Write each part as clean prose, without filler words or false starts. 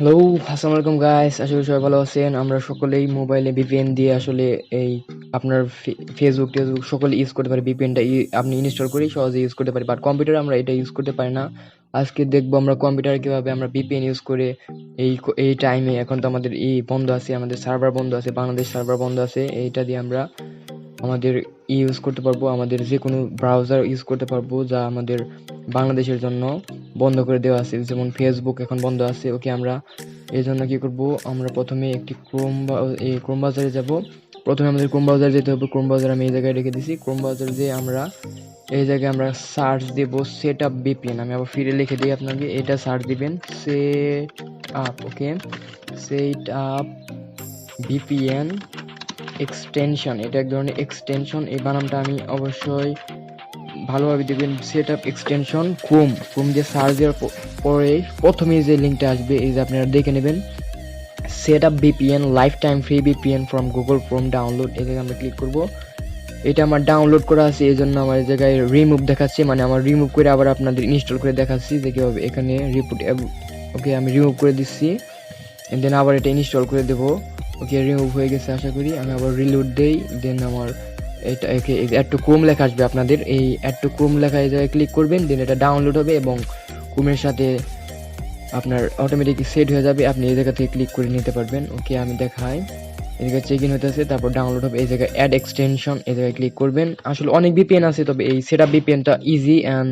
Hello, আসসালামু আলাইকুম guys. আশা করি সবাই ভালো আছেন। আমরা সকলেই মোবাইলে ভিপিএন দিয়ে আসলে এই আপনার ফেসবুক সকলে ইউজ করতে পারে। ভিপিএনটা আপনি ইনস্টল করেই সহজে ইউজ করতে পারি, বাট কম্পিউটারে আমরা এটা ইউজ করতে পারি না। আজকে দেখবো আমরা কম্পিউটারে কিভাবে আমরা ভিপিএন ইউজ করে এই টাইমে, এখন তো আমাদের বন্ধ আছে, আমাদের সার্ভার বন্ধ আছে, বাংলাদেশ সার্ভার বন্ধ আছে, এইটা দিয়ে আমরা আমাদের ইউজ করতে পারবো, আমাদের যে কোনো ব্রাউজার ইউজ করতে পারবো যা আমাদের বাংলাদেশের জন্য বন্ধ করে দেওয়া আছে। যেমন ফেসবুক এখন বন্ধ আছে। ওকে, আমরা এই জন্য কি করব, আমরা প্রথমে একটি ক্রোম ব্রাউজারে যাব। প্রথমে আমাদের ক্রোম ব্রাউজার যেতে হবে। ক্রোম ব্রাউজার আমি এই জায়গায় রেখে দিছি। ক্রোম ব্রাউজার দিয়ে আমরা এই জায়গায় আমরা সার্চ দেব সেট আপ ভিপিএন। আমি আবার ফিরে লিখে দিই আপনাকে, এটা সার্চ দিবেন সেট আপ। ওকে, সেট আপ ভিপিএন এক্সটেনশন, এটা এক ধরনের এক্সটেনশন। এই বানানটা আমি অবশ্যই ভালোভাবে দেখবেন। সেট আপ এক্সটেনশন ক্রোম দিয়ে সার্চ দেওয়ার পরে প্রথমেই যে লিঙ্কটা আসবে এই যে আপনারা দেখে নেবেন, set up VPN life time free VPN from Google Chrome download. এই জায়গায় আমরা ক্লিক করব। এটা আমার ডাউনলোড করা আছে, এই জন্য আমার এই জায়গায় রিমুভ দেখাচ্ছে, মানে আমার রিমুভ করে আবার আপনাদের ইনস্টল করে দেখাচ্ছি যে কীভাবে। এখানে রিপুট, ওকে আমি রিমুভ করে দিচ্ছি, দেন আবার এটা ইনস্টল করে দেবো। ওকে, রিমুভ হয়ে গেছে আশা করি। আমি আবার রিলোড দেই, দেন আমার এটা অ্যাড টু ক্রোম লেখা আসবে। আপনাদের এই অ্যাড টু ক্রোম লেখা এই জায়গায় ক্লিক করবেন, দেন এটা ডাউনলোড হবে এবং ক্রোমের সাথে আপনার অটোমেটিক সেট হয়ে যাবে। আপনি এই জায়গা থেকে ক্লিক করে নিতে পারবেন। ওকে, আমি দেখাই, এই জায়গায় চেক ইন হতেছে, তারপর ডাউনলোড হবে। এই জায়গায় অ্যাড এক্সটেনশন, এই জায়গায় ক্লিক করবেন। আসলে অনেক ভিপিএন আছে, তবে এই সেট আপ ভিপিএনটা easy and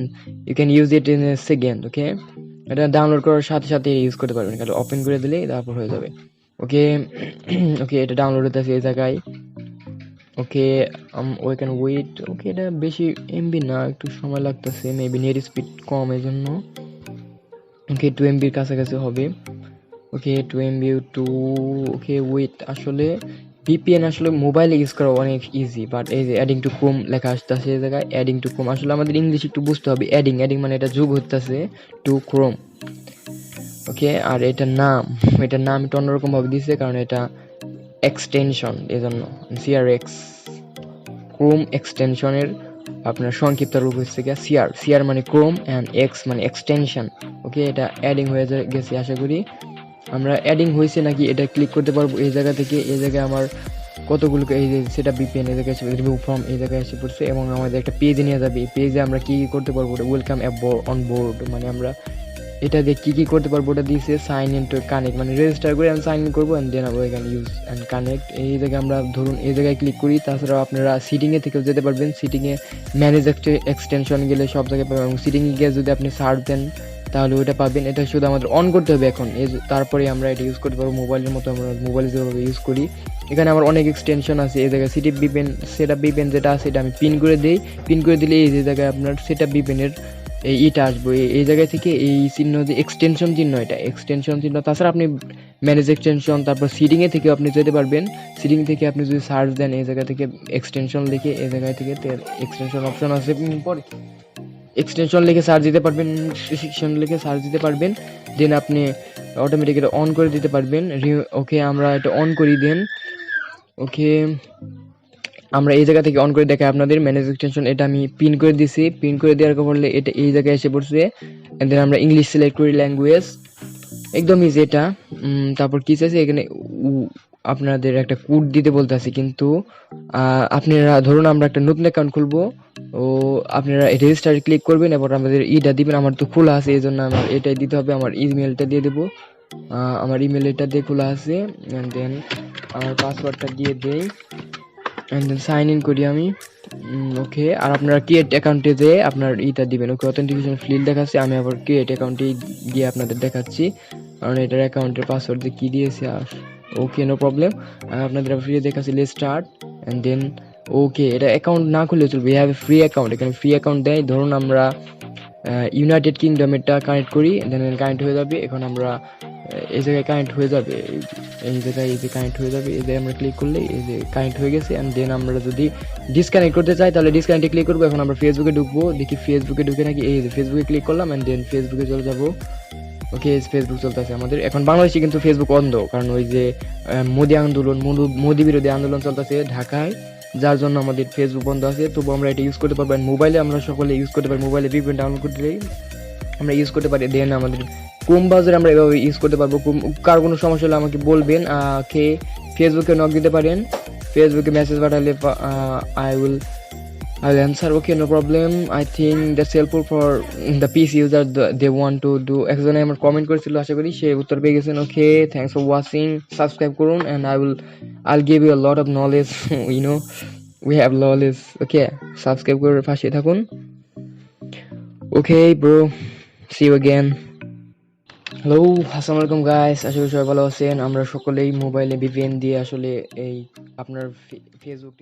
you can use it in a second. Okay, এটা ডাউনলোড করার সাথে সাথে ইউজ করতে পারবেন, খালি ওপেন করে দিলেই তারপর হয়ে যাবে। ওকে ওকে, এটা ডাউনলোড হতেছে এই জায়গায়। ওকে, উই ক্যান ওয়েট। ওকে, এটা বেশি এমবি না, একটু সময় লাগতেছে, মেবি নেট স্পিড কম এই জন্য। ওকে, 2 এমবির কাছাকাছি হবে। ওকে, 2 এমবি টু। ওকে ওয়েট, আসলে ভিপিএন আসলে মোবাইলে ইউজ করা অনেক ইজি, বাট এই যে অ্যাডিং টু ক্রোম লেখা আসতেছে এই জায়গায়, অ্যাডিং টু ক্রোম। আসলে আমাদের ইংলিশ একটু বুঝতে হবে। অ্যাডিং মানে এটা যোগ হতেছে টু ক্রোম। ওকে, আর এটার নাম একটু অন্যরকম ভাবে দিছে, কারণ এটা এক্সটেনশন, এই জন্য সিআরএক্স ক্রোম এক্সটেনশনের আপনার সংক্ষিপ্ত রূপ হচ্ছে গিয়ে সিআর মানে ক্রোম অ্যান্ড এক্স মানে এক্সটেনশন। ওকে, এটা অ্যাডিং হয়ে গেছে আশা করি। আমরা অ্যাডিং হয়েছে নাকি এটা ক্লিক করতে পারবো এই জায়গা থেকে। এই জায়গায় আমার কতগুলোকে এই যে সেটা ভিপিএন এই জায়গায় রিমুভ ফ্রম এই জায়গায় এসে পড়ছে, এবং আমাদের একটা পেজে নিয়ে যাবে। এই পেজে আমরা কি করতে পারবো, ওয়েলকাম অন বোর্ড, মানে আমরা এটা দিয়ে কি করতে পারবো, ওটা দিয়েছে সাইন ইন টু কানেক্ট, মানে রেজিস্টার করে আমি সাইন ইন করবো and then we can use and connect. এই জায়গায় আমরা ধরুন এই জায়গায় ক্লিক করি। তাছাড়াও আপনারা সিটিংয়ে থেকেও যেতে পারবেন। সিটিংয়ে ম্যানেজ এক্সটেনশন গেলে সব জায়গায় পাবেন, এবং সিটিংয়ে গিয়ে যদি আপনি সার্চ দেন তাহলে ওইটা পাবেন। এটা শুধু আমাদের অন করতে হবে এখন, তারপরে আমরা এটা ইউজ করতে পারবো মোবাইলের মতো, আমরা মোবাইলে যেভাবে ইউজ করি। এখানে আমার অনেক এক্সটেনশন আছে। এই জায়গায় সেট আপ ভিপিএন যেটা আছে এটা আমি পিন করে দিই। পিন করে দিলে এই যে জায়গায় আপনার সেট আপ ভিপিএনের এইটা আসবো। এই জায়গায় থেকে এই চিহ্ন যে এক্সটেনশন চিহ্ন, এটা এক্সটেনশন চিহ্ন। তাছাড়া আপনি ম্যানেজ এক্সটেনশন, তারপর সিটিংয়ে থেকে আপনি যেতে পারবেন। সিটিং থেকে আপনি যদি সার্চ দেন এই জায়গা থেকে এক্সটেনশন লিখে, এই জায়গায় থেকে এক্সটেনশন অপশন আছে, পরে এক্সটেনশন লিখে সার্চ দিতে পারবেন, সেকশন লিখে সার্চ দিতে পারবেন। দেন আপনি অটোমেটিক এটা অন করে দিতে পারবেন। ওকে, আমরা এটা অন করি দেন। ওকে, আমরা এই জায়গা থেকে অন করে দেখাই আপনাদের ম্যানেজ এক্সটেনশন। এটা আমি পিন করে দিছি। পিন করে দেওয়ার পরে এটা এই জায়গায় এসে পড়ছে। দেন আমরা ইংলিশ সিলেক্ট করি, ল্যাঙ্গুয়েজ একদম ইজি এটা। তারপর কি চাইছে এখানে আপনাদের একটা কোড দিতে বলতেছি, কিন্তু আপনারা ধরুন আমরা একটা নতুন অ্যাকাউন্ট খুলবো, ও আপনারা রেজিস্টারে ক্লিক করবেন, এবার আমাদের ইটা দিবেন। আমার তো খোলা আছে এই জন্য আমার এটাই দিতে হবে। আমার ইমেলটা দিয়ে দেবো, আমার ইমেল এটা দিয়ে খোলা আছে। দেন আমার পাসওয়ার্ডটা দিয়ে দেই, অ্যান্ড দেন সাইন ইন করি আমি। ওকে, আর আপনারা ক্রিয়েট অ্যাকাউন্টে যেয়ে আপনার ইটা দিবেন। ওকে, অথেন্টিকেশন ফিল্ড দেখাচ্ছে, আমি আবার ক্রিয়েট অ্যাকাউন্টে গিয়ে আপনাদের দেখাচ্ছি, কারণ এটার অ্যাকাউন্টের পাসওয়ার্ড দিয়ে কী দিয়েছে। আর ওকে, নো প্রবলেম, আপনাদের ফ্রি দেখাচ্ছি। লেটস স্টার্ট অ্যান্ড দেন ওকে, এটা অ্যাকাউন্ট না খুললে চলবে, হ্যাভ এ ফ্রি অ্যাকাউন্ট। এখানে ফ্রি অ্যাকাউন্ট দেয়। ধরুন আমরা ইউনাইটেড কিংডমেরটা কানেক্ট করি, দেন কানেক্ট হয়ে যাবে। এখন আমরা এই জায়গায় কানেক্ট হয়ে যাবে, এই জায়গায় এই যে কানেক্ট হয়ে যাবে, এই জায়গায় আমরা ক্লিক করলে এই যে কানেক্ট হয়ে গেছে। অ্যান্ড দেন আমরা যদি ডিসকানেক্ট করতে চাই তাহলে ডিসকানেক্টে ক্লিক করবো। এখন আমরা ফেসবুকে ঢুকবো, দেখি ফেসবুকে ঢুকে নাকি। এই যে ফেসবুকে ক্লিক করলাম, অ্যান্ড দেন ফেসবুকে চলে যাবো। ওকে, ফেসবুক চলতেছে আমাদের এখন। বাংলাদেশে কিন্তু ফেসবুক বন্ধ, কারণ ওই যে মোদি বিরোধী আন্দোলন চলতেছে ঢাকায়, যার জন্য আমাদের ফেসবুক বন্ধ আছে। তবু আমরা এটা ইউজ করতে পারবো, মোবাইলে আমরা সকলে ইউজ করতে পারি। মোবাইলে ভিপিএন ডাউনলোড করতে দিলেই আমরা ইউজ করতে পারি। দেন আমাদের ক্রোম ব্রাউজারে আমরা এভাবে ইউজ করতে পারবো। কার কোনো সমস্যা হলে আমাকে বলবেন, কে ফেসবুকে নক দিতে পারেন, ফেসবুকে মেসেজ পাঠালে I will answer. Okay, no problem. I think that's helpful for the PC user. They want to do একজনে আমার কমেন্ট করেছিল, আশা করি সে উত্তর পেয়ে গেছেন। ওকে, থ্যাংকস ফর ওয়াচিং, সাবস্ক্রাইব করুন and I'll give you a lot of knowledge. you know we have knowledge. Okay, subscribe করে পাশে থাকুন। Okay bro, see you again. Hello, আসসালামু আলাইকুম গাইস, আশা করি সবাই ভালো আছেন। আমরা সকলেই মোবাইলে ভিপিএন দিয়ে আসলে এই আপনার ফেসবুক